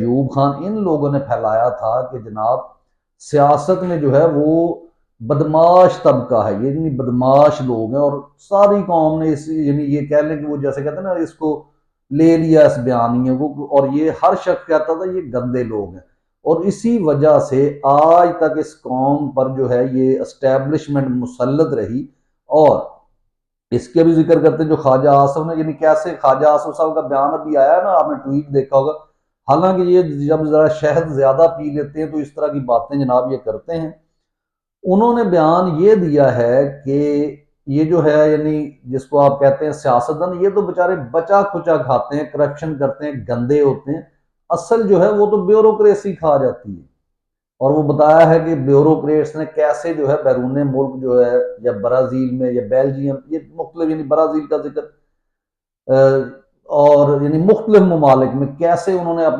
अयूब खान, इन लोगों ने फैलाया था कि जनाब सियासत में जो है वो बदमाश तबका है, ये यानी बदमाश लोग हैं, और सारी कौम ने इस यानी ये कह लें कि वो जैसे कहते हैं ना, इसको ले लिया इस बयानियों को, और ये हर शख्स कहता था ये गंदे लोग हैं। और इसी वजह से आज तक इस कौम पर जो है ये एस्टेब्लिशमेंट मुसल्लत रही। और इसके भी जिक्र करते हैं जो ख्वाजा आसफ ने, यानी कैसे ख्वाजा आसफ साहब का बयान अभी आया है ना, आपने ट्वीट देखा होगा। हालांकि ये जब जरा शहद ज्यादा पी लेते हैं तो इस तरह की बातें जनाब ये करते हैं। उन्होंने बयान ये दिया है कि ये जो है यानी जिसको आप कहते हैं सियासतदान, ये तो बेचारे बचा खुचा खाते हैं, करप्शन करते हैं, गंदे होते हैं। असल जो है वो तो ब्यूरोक्रेसी खा जाती है। और वो बताया है कि ब्यूरोक्रेट्स ने कैसे जो है बैरून मुल्क जो है, या ब्राजील में या बेल्जियम, ये मुख्तलिफ यानी ब्राजील का जिक्र और यानी मुख्तलिफ ममालिक में कैसे उन्होंने अपनी